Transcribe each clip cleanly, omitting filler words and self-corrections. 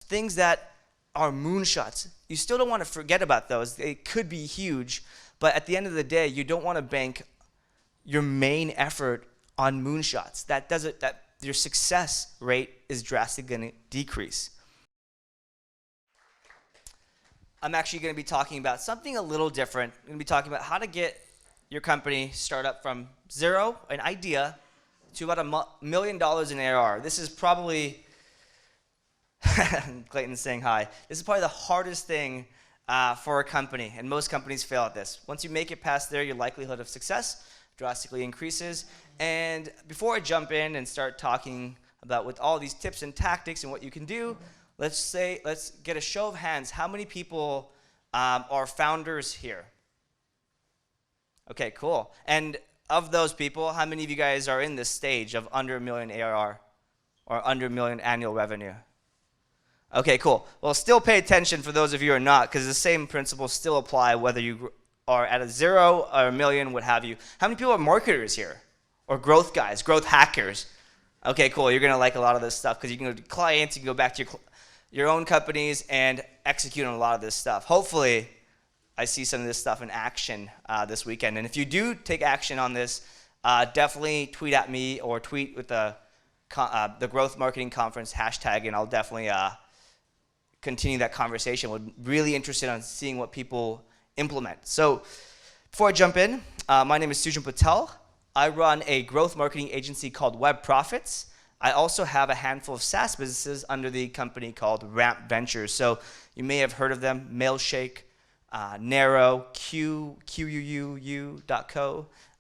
things that are moonshots. You still don't want to forget about those. They could be huge, but at the end of the day, you don't want to bank your main effort on moonshots. That your success rate is drastically going to decrease. I'm actually going to be talking about something a little different. I'm going to be talking about how to get your company startup from zero, an idea, to about $1 million in ARR. This is probably, Clayton's saying hi. This is probably the hardest thing for a company, and most companies fail at this. Once you make it past there, your likelihood of success drastically increases. And before I jump in and start talking about with all these tips and tactics and what you can do, let's get a show of hands. How many people are founders here? Okay, cool. And of those people, how many of you guys are in this stage of under $1 million ARR or under $1 million annual revenue? Okay, cool. Well, still pay attention for those of you who are not, because the same principles still apply whether you are at a 0 or $1 million, what have you. How many people are marketers here? Or growth guys, growth hackers? Okay, cool. You're going to like a lot of this stuff because you can go to clients, you can go back to your own companies and execute on a lot of this stuff. Hopefully, I see some of this stuff in action this weekend. And if you do take action on this, definitely tweet at me or tweet with the Growth Marketing Conference hashtag, and I'll definitely continue that conversation. We're really interested in seeing what people implement. So before I jump in, my name is Sujan Patel. I run a growth marketing agency called Webprofits. I also have a handful of SaaS businesses under the company called Ramp Ventures. So you may have heard of them: Mailshake, Narrow, QUUU.co.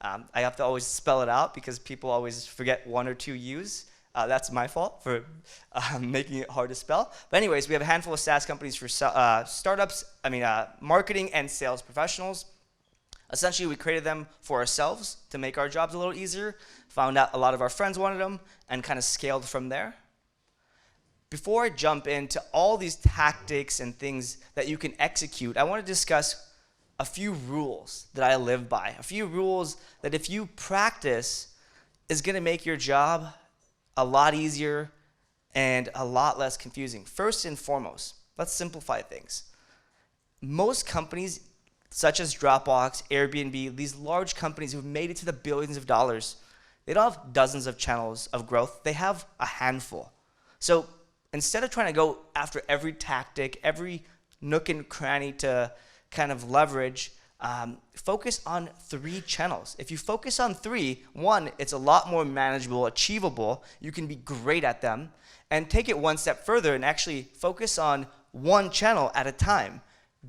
I have to always spell it out because people always forget 1 or 2 U's. That's my fault for making it hard to spell. But anyways, we have a handful of SaaS companies for startups, marketing and sales professionals. Essentially, we created them for ourselves to make our jobs a little easier, found out a lot of our friends wanted them, and kind of scaled from there. Before I jump into all these tactics and things that you can execute, I want to discuss a few rules that I live by, a few rules that if you practice is going to make your job a lot easier and a lot less confusing. First and foremost, let's simplify things. Most companies, such as Dropbox, Airbnb, these large companies who've made it to the billions of dollars, they don't have dozens of channels of growth. They have a handful. So instead of trying to go after every tactic, every nook and cranny to kind of leverage, focus on 3 channels. If you focus on 3, 1, it's a lot more manageable, achievable. You can be great at them. And take it one step further and actually focus on 1 channel at a time.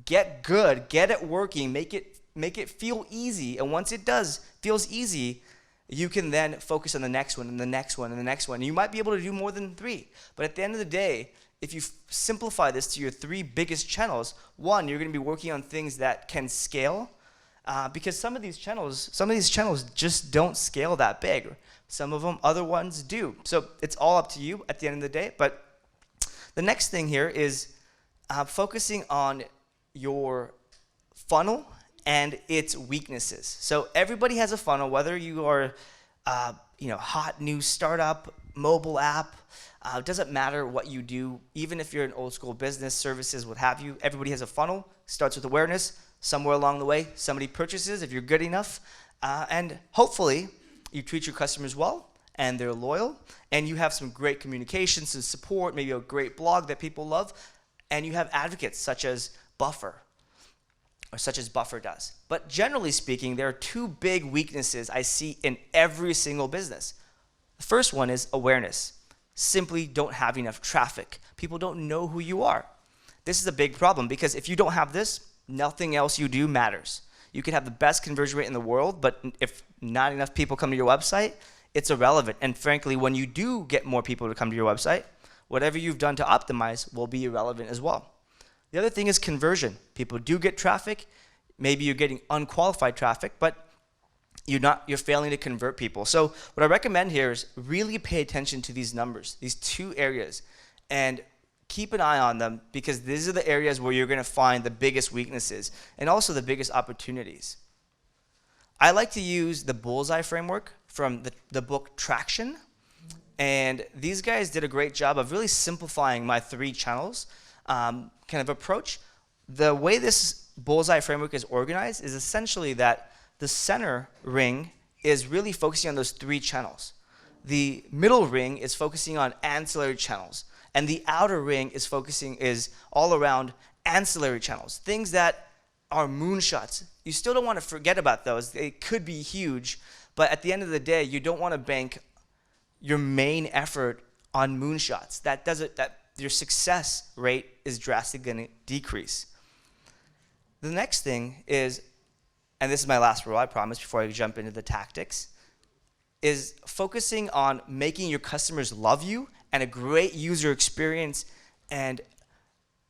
Get good, get it working, make it feel easy. And once it feels easy, you can then focus on the next one and the next one and the next one. You might be able to do more than 3. But at the end of the day, if you simplify this to your 3 biggest channels, 1, you're going to be working on things that can scale, because some of these channels just don't scale that big. Some of them, other ones do. So it's all up to you at the end of the day. But the next thing here is focusing on your funnel and its weaknesses. So everybody has a funnel, whether you are hot new startup, mobile app. It doesn't matter what you do. Even if you're an old school business, services, what have you, everybody has a funnel. Starts with awareness. Somewhere along the way, somebody purchases if you're good enough. And hopefully, you treat your customers well and they're loyal. And you have some great communications and support, maybe a great blog that people love. And you have advocates such as Buffer, or such as Buffer does. But generally speaking, there are 2 big weaknesses I see in every single business. The first one is awareness. Simply don't have enough traffic. People don't know who you are. This is a big problem because if you don't have this, nothing else you do matters. You can have the best conversion rate in the world, but if not enough people come to your website, it's irrelevant. And frankly, when you do get more people to come to your website, whatever you've done to optimize will be irrelevant as well. The other thing is conversion. People do get traffic. Maybe you're getting unqualified traffic, but you're failing to convert people. So what I recommend here is really pay attention to these numbers, these 2 areas, and keep an eye on them because these are the areas where you're going to find the biggest weaknesses and also the biggest opportunities. I like to use the bullseye framework from the book Traction. And these guys did a great job of really simplifying my 3 channels kind of approach. The way this bullseye framework is organized is essentially that the center ring is really focusing on those 3 channels. The middle ring is focusing on ancillary channels, and the outer ring is all around ancillary channels, things that are moonshots. You still don't want to forget about those. They could be huge, but at the end of the day, you don't want to bank your main effort on moonshots. That your success rate is drastically going to decrease. The next thing is, and this is my last rule, I promise, before I jump into the tactics, is focusing on making your customers love you and a great user experience and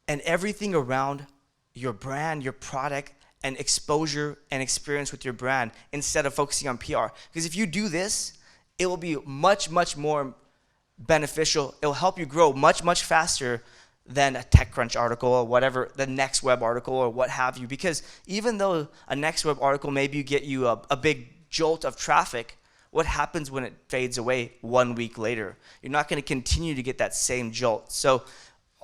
everything around your brand, your product, and exposure and experience with your brand instead of focusing on PR. Because if you do this, it will be much, much more beneficial. It will help you grow much, much faster than a TechCrunch article or whatever, the Next Web article or what have you. Because even though a Next Web article maybe get you a big jolt of traffic, what happens when it fades away 1 week later? You're not going to continue to get that same jolt. So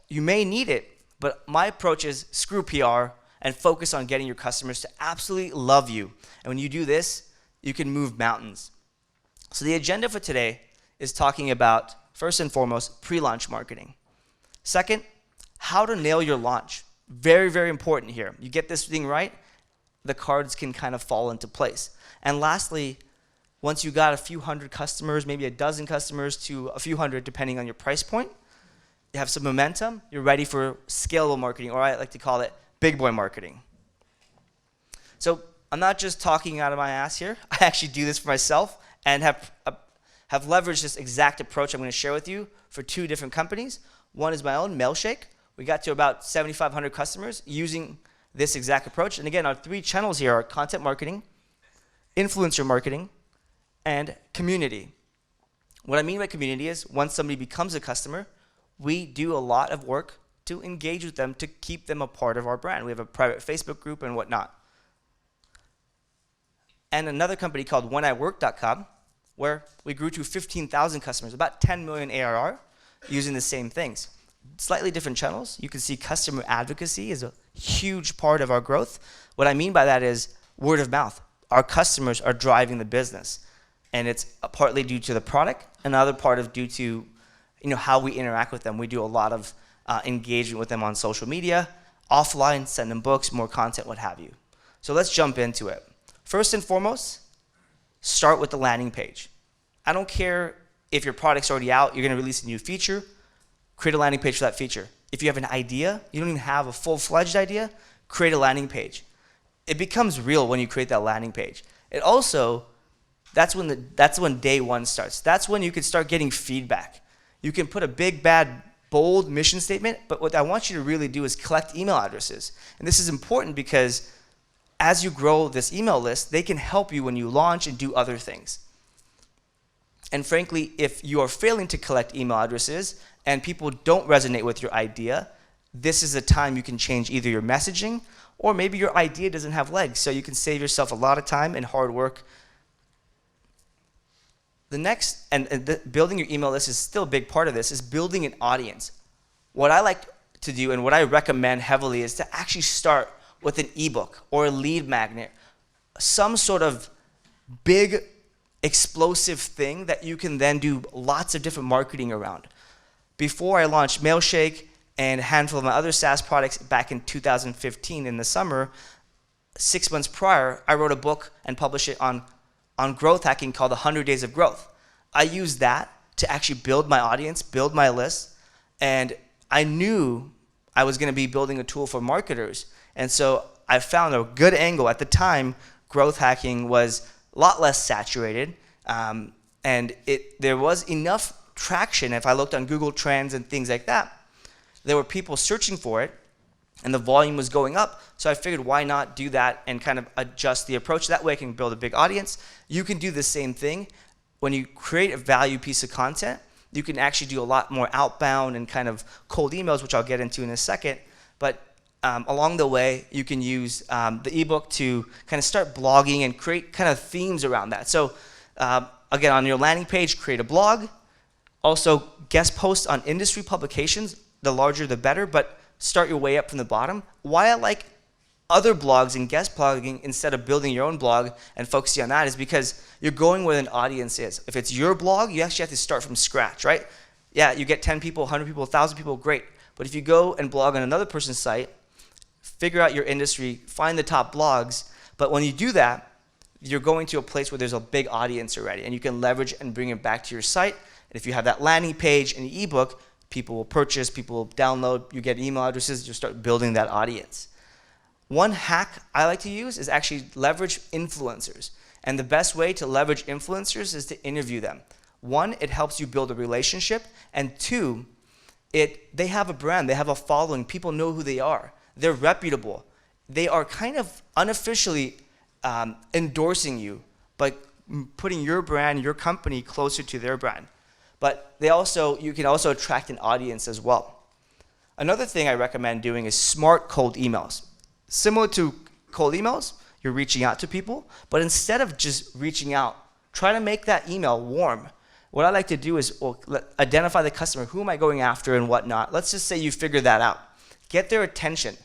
you may need it, but my approach is screw PR and focus on getting your customers to absolutely love you. And when you do this, you can move mountains. So the agenda for today is talking about, first and foremost, pre-launch marketing. Second, how to nail your launch. Very, very important here. You get this thing right, the cards can kind of fall into place. And lastly, once you got a few hundred customers, maybe a dozen customers to a few hundred, depending on your price point, you have some momentum, you're ready for scalable marketing, or I like to call it big boy marketing. So I'm not just talking out of my ass here. I actually do this for myself and have leveraged this exact approach I'm going to share with you for 2 different companies. One is my own, Mailshake. We got to about 7,500 customers using this exact approach. And again, our 3 channels here are content marketing, influencer marketing, and community. What I mean by community is once somebody becomes a customer, we do a lot of work to engage with them to keep them a part of our brand. We have a private Facebook group and whatnot. And another company called wheniwork.com, where we grew to 15,000 customers, about 10 million ARR, using the same things. Slightly different channels. You can see customer advocacy is a huge part of our growth. What I mean by that is word of mouth. Our customers are driving the business, and it's partly due to the product, another part of due to how we interact with them. We do a lot of engagement with them on social media, offline, send them books, more content, what have you. So let's jump into it. First and foremost, start with the landing page. I don't care if your product's already out, you're going to release a new feature, create a landing page for that feature. If you have an idea, you don't even have a full-fledged idea, create a landing page. It becomes real when you create that landing page. It also, that's when day one starts. That's when you can start getting feedback. You can put a big, bad, bold mission statement, but what I want you to really do is collect email addresses. And this is important because as you grow this email list, they can help you when you launch and do other things. And frankly, if you are failing to collect email addresses and people don't resonate with your idea, this is a time you can change either your messaging or maybe your idea doesn't have legs, so you can save yourself a lot of time and hard work. The next, building your email list is still a big part of this, is building an audience. What I like to do and what I recommend heavily is to actually start with an ebook or a lead magnet, some sort of big, explosive thing that you can then do lots of different marketing around. Before I launched Mailshake and a handful of my other SaaS products back in 2015 in the summer, 6 months prior, I wrote a book and published it on growth hacking called 100 Days of Growth. I used that to actually build my audience, build my list, and I knew I was going to be building a tool for marketers. And so I found a good angle. At the time, growth hacking was a lot less saturated, and there was enough traction. If I looked on Google Trends and things like that, there were people searching for it, and the volume was going up. So I figured, why not do that and kind of adjust the approach? That way I can build a big audience. You can do the same thing. When you create a value piece of content, you can actually do a lot more outbound and kind of cold emails, which I'll get into in a second. But along the way, you can use the ebook to kind of start blogging and create kind of themes around that. So again, on your landing page, create a blog. Also, guest posts on industry publications, the larger the better, but start your way up from the bottom. Why I like other blogs and guest blogging instead of building your own blog and focusing on that is because you're going where an audience is. If it's your blog, you actually have to start from scratch, right? Yeah, you get 10 people, 100 people, 1,000 people, great. But if you go and blog on another person's site, figure out your industry, find the top blogs, but when you do that, you're going to a place where there's a big audience already, and you can leverage and bring it back to your site. And if you have that landing page and the ebook, people will purchase, people will download, you get email addresses, you start building that audience. One hack I like to use is actually leverage influencers. And the best way to leverage influencers is to interview them. One, it helps you build a relationship, and two, they have a brand, they have a following, people know who they are. They're reputable. They are kind of unofficially endorsing you, but putting your brand, your company closer to their brand. But you can also attract an audience as well. Another thing I recommend doing is smart cold emails. Similar to cold emails, you're reaching out to people, but instead of just reaching out, try to make that email warm. What I like to do is identify the customer, who am I going after and whatnot. Let's just say you figure that out. Get their attention.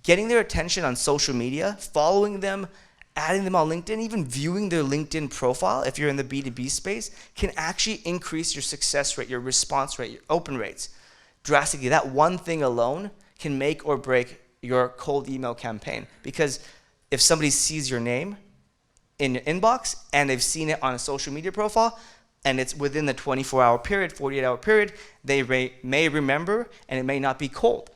Getting their attention on social media, following them, adding them on LinkedIn, even viewing their LinkedIn profile, if you're in the B2B space, can actually increase your success rate, your response rate, your open rates drastically. That one thing alone can make or break your cold email campaign. Because if somebody sees your name in your inbox and they've seen it on a social media profile, and it's within the 24-hour period, 48-hour period, they may remember, and it may not be cold.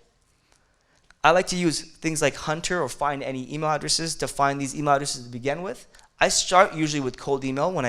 I like to use things like Hunter or Find Any email addresses to find these email addresses to begin with. I start usually with cold email when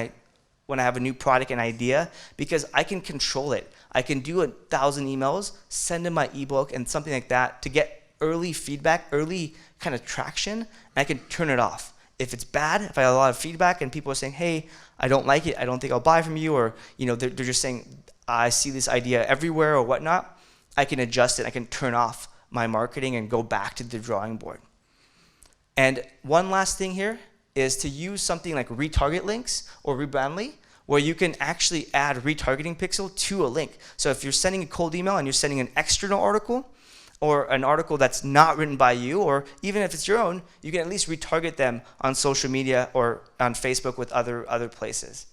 I have a new product and idea, because I can control it. I can do 1,000 emails, send them my ebook and something like that to get early feedback, early kind of traction, and I can turn it off. If it's bad, if I have a lot of feedback and people are saying, hey, I don't like it, I don't think I'll buy from you, or they're just saying, I see this idea everywhere or whatnot, I can adjust it, I can turn off my marketing and go back to the drawing board. And one last thing here is to use something like retarget links or Rebrandly, where you can actually add retargeting pixel to a link. So if you're sending a cold email and you're sending an external article, or an article that's not written by you, or even if it's your own, you can at least retarget them on social media or on Facebook with other places.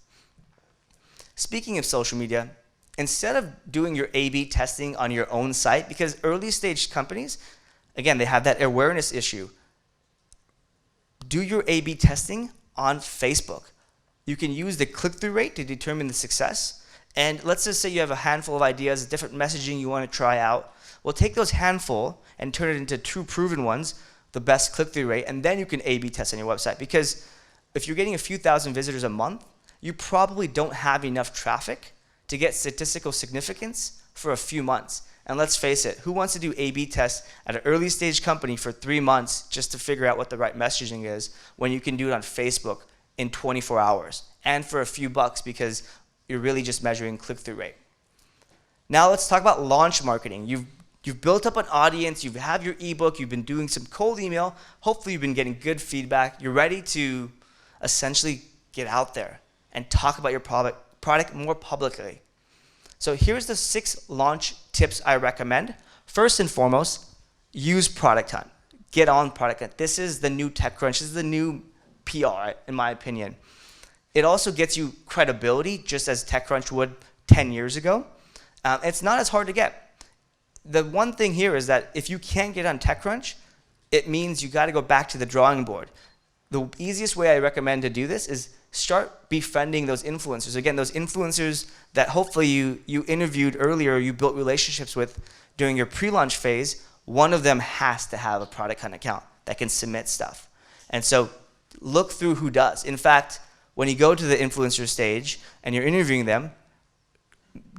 Speaking of social media, instead of doing your A/B testing on your own site, because early stage companies, again, they have that awareness issue, do your A/B testing on Facebook. You can use the click-through rate to determine the success. And let's just say you have a handful of ideas, different messaging you want to try out. Well, take those handful and turn it into two proven ones, the best click-through rate, and then you can A/B test on your website. Because if you're getting a few thousand visitors a month, you probably don't have enough traffic to get statistical significance for a few months. And let's face it, who wants to do A/B tests at an early stage company for 3 months just to figure out what the right messaging is when you can do it on Facebook in 24 hours and for a few bucks, because you're really just measuring click-through rate. Now let's talk about launch marketing. You've built up an audience, you have your ebook, you've been doing some cold email, hopefully you've been getting good feedback, you're ready to essentially get out there and talk about your product more publicly. So here's the 6 launch tips I recommend. First and foremost, use Product Hunt. Get on Product Hunt. This is the new TechCrunch, this is the new PR, in my opinion. It also gets you credibility, just as TechCrunch would 10 years ago. It's not as hard to get. The one thing here is that if you can't get on TechCrunch, it means you got to go back to the drawing board. The easiest way I recommend to do this is start befriending those influencers. Again, those influencers that hopefully you interviewed earlier, you built relationships with during your pre-launch phase. One of them has to have a Product Hunt account that can submit stuff. And so look through who does. In fact, when you go to the influencer stage and you're interviewing them,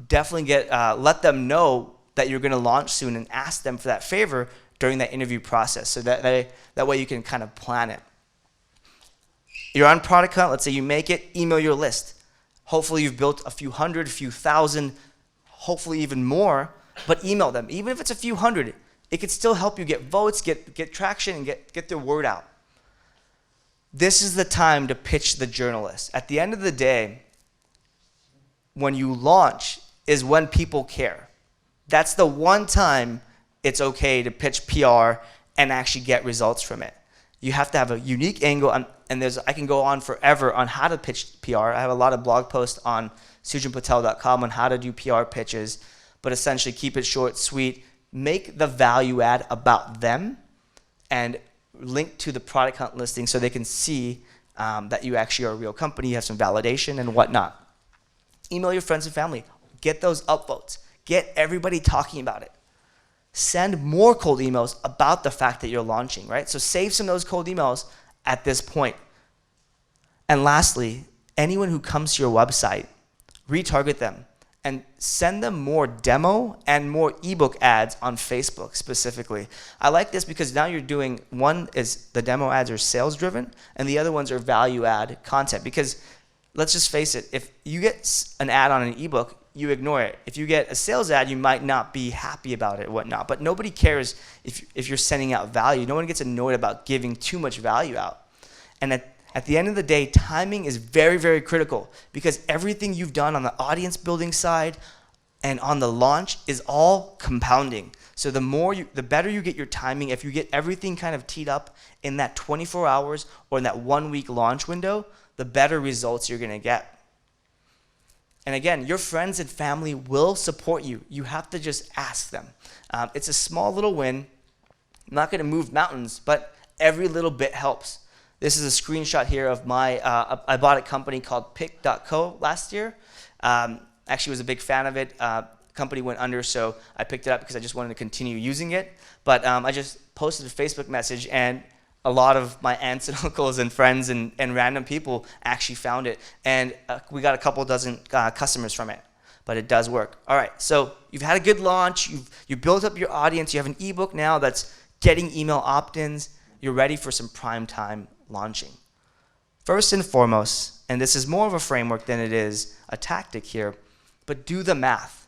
definitely let them know that you're going to launch soon and ask them for that favor during that interview process, so that way you can kind of plan it. You're on Product Hunt, let's say you make it, email your list. Hopefully you've built a few hundred, a few thousand, hopefully even more, but email them. Even if it's a few hundred, it could still help you get votes, get traction, and get the word out. This is the time to pitch the journalist. At the end of the day, when you launch, is when people care. That's the one time it's okay to pitch PR and actually get results from it. You have to have a unique angle, and I can go on forever on how to pitch PR. I have a lot of blog posts on sujanpatel.com on how to do PR pitches, but essentially keep it short, sweet, make the value add about them, and link to the product hunt listing so they can see that you actually are a real company, you have some validation and whatnot. Email your friends and family. Get those upvotes. Get everybody talking about it. Send more cold emails about the fact that you're launching, right? So save some of those cold emails at this point. And lastly, anyone who comes to your website, retarget them and send them more demo and more ebook ads on Facebook specifically. I like this because now you're doing, one is the demo ads are sales driven and the other ones are value add content, because let's just face it, if you get an ad on an ebook, you ignore it. If you get a sales ad, you might not be happy about it, whatnot. But nobody cares if you're sending out value. No one gets annoyed about giving too much value out. And at the end of the day, timing is very, very critical, because everything you've done on the audience building side and on the launch is all compounding. So the better you get your timing, if you get everything kind of teed up in that 24 hours or in that 1 week launch window, the better results you're gonna get. And again, your friends and family will support you. You have to just ask them. It's a small little win. I'm not gonna move mountains, but every little bit helps. This is a screenshot here of I bought a company called pick.co last year. Actually was a big fan of it. Company went under, so I picked it up because I just wanted to continue using it. But I just posted a Facebook message, and a lot of my aunts and uncles and friends and random people actually found it. And we got a couple dozen customers from it, but it does work. All right, so you've had a good launch. You built up your audience. You have an ebook now that's getting email opt-ins. You're ready for some prime time launching. First and foremost, and this is more of a framework than it is a tactic here, but do the math.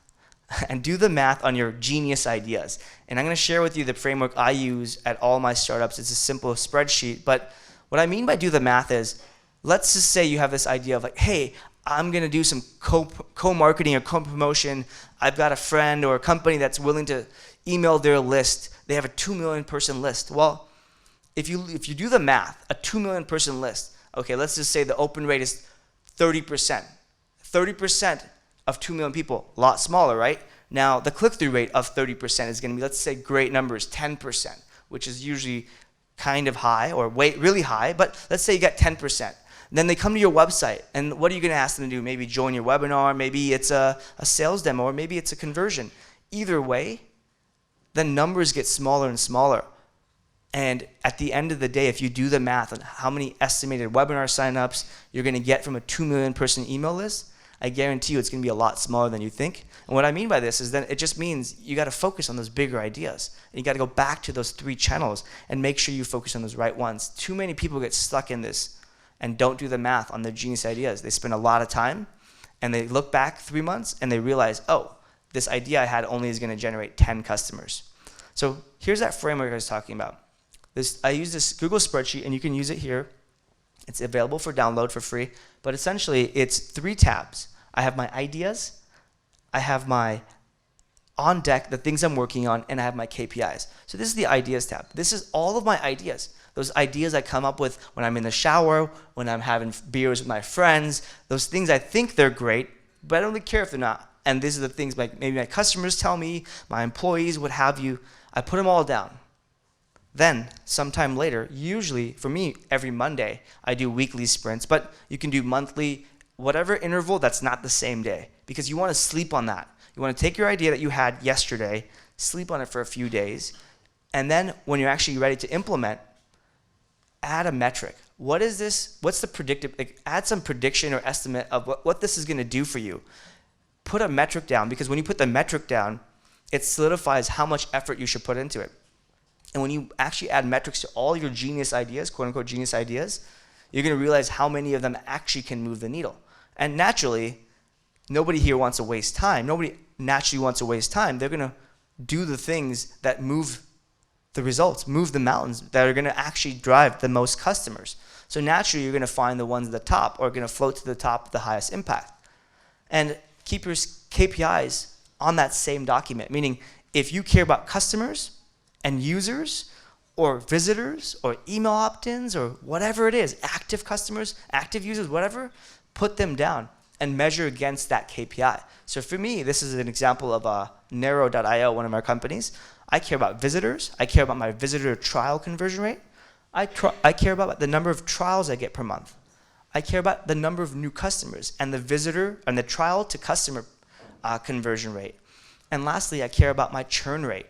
And do the math on your genius ideas. And I'm going to share with you the framework I use at all my startups. It's a simple spreadsheet, but what I mean by do the math is, let's just say you have this idea of like, hey, I'm going to do some co-marketing or co-promotion. I've got a friend or a company that's willing to email their list. They have a 2 million person list. Well, if you do the math, a 2 million person list, okay, let's just say the open rate is 30%. 30% of 2 million people, a lot smaller, right? Now, the click-through rate of 30% is going to be, let's say, great numbers, 10%, which is usually kind of high or really high, but let's say you got 10%. Then they come to your website, and what are you going to ask them to do? Maybe join your webinar, maybe it's a sales demo, or maybe it's a conversion. Either way, the numbers get smaller and smaller. And at the end of the day, if you do the math on how many estimated webinar signups you're going to get from a 2 million person email list, I guarantee you it's going to be a lot smaller than you think. And what I mean by this is that it just means you got to focus on those bigger ideas. And you got to go back to those 3 channels and make sure you focus on those right ones. Too many people get stuck in this and don't do the math on their genius ideas. They spend a lot of time and they look back 3 months and they realize, oh, this idea I had only is going to generate 10 customers. So here's that framework I was talking about. I use this Google spreadsheet, and you can use it here. It's available for download for free, but essentially it's 3 tabs. I have my ideas, I have my on deck, the things I'm working on, and I have my KPIs. So this is the ideas tab. This is all of my ideas. Those ideas I come up with when I'm in the shower, when I'm having beers with my friends, those things I think they're great, but I don't really care if they're not. And these are the things maybe my customers tell me, my employees, what have you. I put them all down. Then, sometime later, usually for me, every Monday, I do weekly sprints, but you can do monthly, whatever interval that's not the same day, because you want to sleep on that. You want to take your idea that you had yesterday, sleep on it for a few days, and then when you're actually ready to implement, add a metric. What is this? What's the predictive? Add some prediction or estimate of what this is going to do for you. Put a metric down, because when you put the metric down, it solidifies how much effort you should put into it. And when you actually add metrics to all your genius ideas, quote unquote genius ideas, you're going to realize how many of them actually can move the needle. And naturally, nobody here wants to waste time. Nobody naturally wants to waste time. They're going to do the things that move the results, move the mountains, that are going to actually drive the most customers. So naturally, you're going to find the ones at the top, or going to float to the top with the highest impact. And keep your KPIs on that same document. Meaning, if you care about customers and users or visitors or email opt-ins or whatever it is, active customers, active users, whatever, put them down and measure against that KPI. So for me, this is an example of Narrow.io, one of our companies. I care about visitors. I care about my visitor trial conversion rate. I care about the number of trials I get per month. I care about the number of new customers and the visitor and the trial to customer conversion rate. And lastly, I care about my churn rate.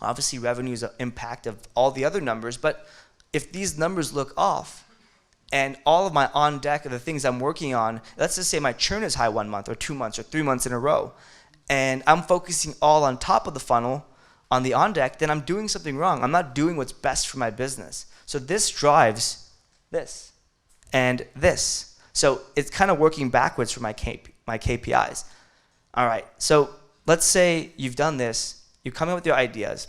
Obviously, revenue is an impact of all the other numbers, but if these numbers look off and all of my on deck are the things I'm working on, let's just say my churn is high 1 month or 2 months or 3 months in a row, and I'm focusing all on top of the funnel on the on deck, then I'm doing something wrong. I'm not doing what's best for my business. So this drives this and this. So it's kind of working backwards for my KPIs. All right, so let's say you've done this, you come in with your ideas.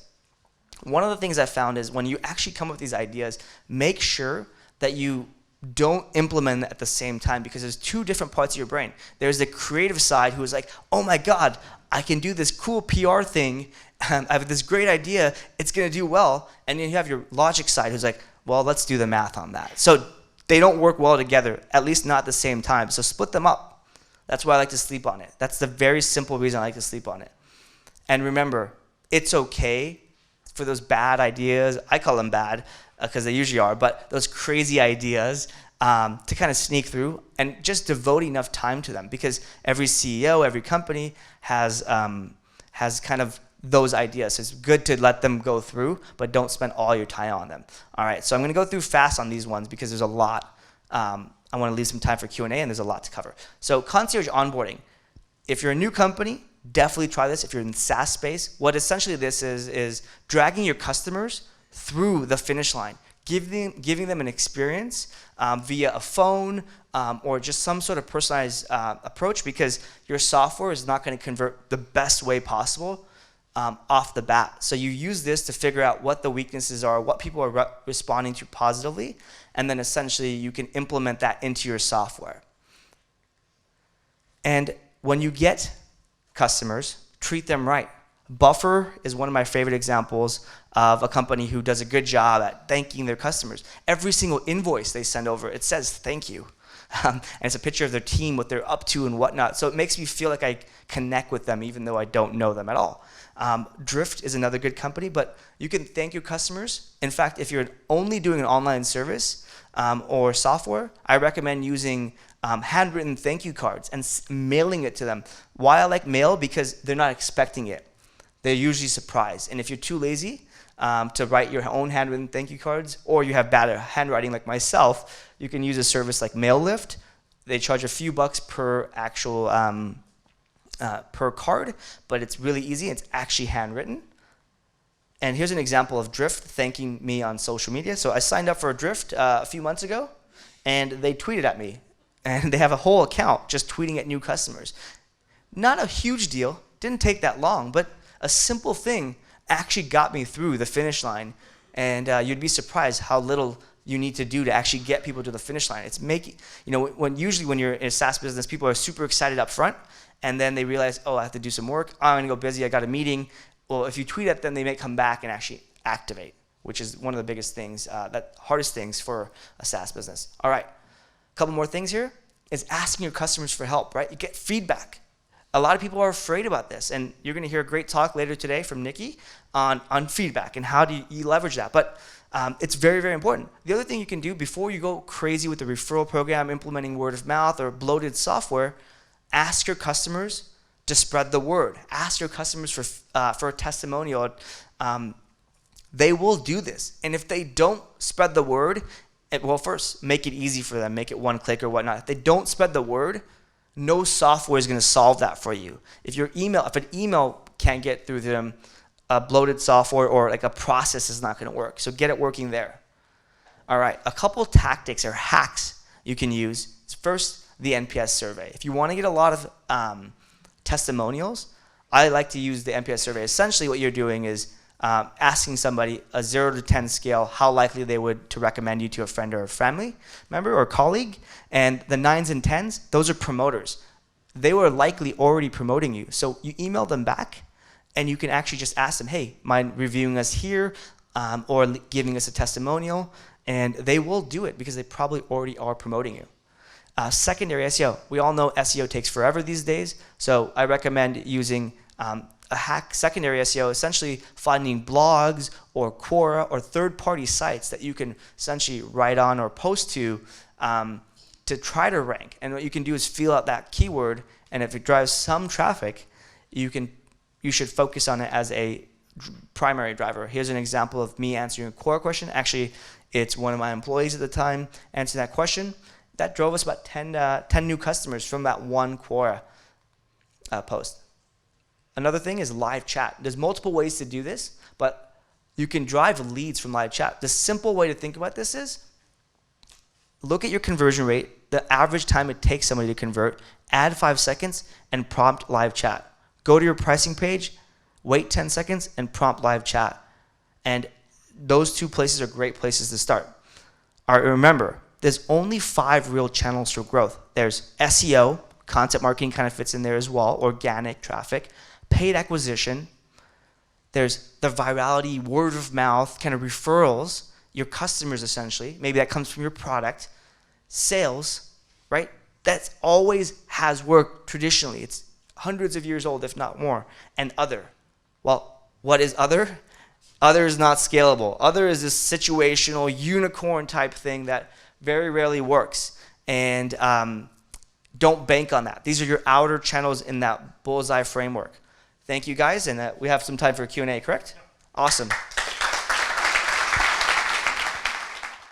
One of the things I found is when you actually come up with these ideas, make sure that you don't implement it at the same time, because there's two different parts of your brain. There's the creative side who is like, oh my God, I can do this cool PR thing. I have this great idea. It's going to do well. And then you have your logic side who's like, well, let's do the math on that. So they don't work well together, at least not at the same time. So split them up. That's why I like to sleep on it. That's the very simple reason I like to sleep on it. And remember, it's okay for those bad ideas. I call them bad because they usually are, but those crazy ideas to kind of sneak through and just devote enough time to them, because every CEO, every company has kind of those ideas. So it's good to let them go through, but don't spend all your time on them. All right, so I'm going to go through fast on these ones because there's a lot. I want to leave some time for Q&A, and there's a lot to cover. So concierge onboarding. If you're a new company, definitely try this. If you're in the SaaS space, what essentially this is dragging your customers through the finish line, giving them an experience via a phone or just some sort of personalized approach, because your software is not going to convert the best way possible off the bat. So you use this to figure out what the weaknesses are, what people are responding to positively, and then essentially you can implement that into your software. And when you get customers, treat them right. Buffer is one of my favorite examples of a company who does a good job at thanking their customers. Every single invoice they send over, it says thank you. And it's a picture of their team, what they're up to and whatnot. So it makes me feel like I connect with them even though I don't know them at all. Drift is another good company, but you can thank your customers. In fact, if you're only doing an online service or software, I recommend using handwritten thank you cards and mailing it to them. Why I like mail? Because they're not expecting it. They're usually surprised. And if you're too lazy to write your own handwritten thank you cards, or you have bad handwriting like myself, you can use a service like MailLift. They charge a few bucks per actual per card, but it's really easy. It's actually handwritten. And here's an example of Drift thanking me on social media. So I signed up for a Drift a few months ago, and they tweeted at me. And they have a whole account just tweeting at new customers. Not a huge deal. Didn't take that long, but a simple thing actually got me through the finish line. And you'd be surprised how little you need to do to actually get people to the finish line. It's making, usually when you're in a SaaS business, people are super excited up front, and then they realize, oh, I have to do some work. I'm going to go busy. I got a meeting. Well, if you tweet at them, they may come back and actually activate, which is one of the biggest things, hardest things for a SaaS business. All right, a couple more things here is asking your customers for help, right? You get feedback. A lot of people are afraid about this, and you're going to hear a great talk later today from Nikki on feedback and how do you leverage that. But it's very, very important. The other thing you can do before you go crazy with the referral program, implementing word of mouth or bloated software, ask your customers to spread the word. Ask your customers for a testimonial. They will do this. And if they don't spread the word, first, make it easy for them. Make it one click or whatnot. If they don't spread the word, no software is going to solve that for you. If an email can't get through to them, a bloated software or like a process is not going to work. So get it working there. All right, a couple tactics or hacks you can use. First, the NPS survey. If you want to get a lot of testimonials, I like to use the NPS survey. Essentially what you're doing is asking somebody a 0 to 10 scale how likely they would to recommend you to a friend or a family member or colleague. And the 9s and 10s, those are promoters. they were likely already promoting you. So you email them back, and you can actually just ask them, hey, mind reviewing us here, or giving us a testimonial, and they will do it because they probably already are promoting you. Secondary SEO. We all know SEO takes forever these days, so I recommend using a hack. Secondary SEO, essentially finding blogs or Quora or third-party sites that you can essentially write on or post to try to rank. And what you can do is feel out that keyword, and if it drives some traffic, you should focus on it as a primary driver. Here's an example of me answering a Quora question. Actually, it's one of my employees at the time answering that question. That drove us about 10 new customers from that one Quora post. Another thing is live chat. There's multiple ways to do this, but you can drive leads from live chat. The simple way to think about this is look at your conversion rate, the average time it takes somebody to convert, add 5 seconds, and prompt live chat. Go to your pricing page, wait 10 seconds, and prompt live chat. And those two places are great places to start. All right, remember, there's only 5 real channels for growth. There's SEO, content marketing kind of fits in there as well, organic traffic, paid acquisition. There's the virality, word of mouth, kind of referrals, your customers essentially. Maybe that comes from your product. Sales, right? That always has worked traditionally. It's hundreds of years old, if not more. And other. Well, what is other? Other is not scalable. Other is this situational unicorn type thing that very rarely works. And don't bank on that. These are your outer channels in that bullseye framework. Thank you guys, and we have some time for Q&A, correct? Awesome.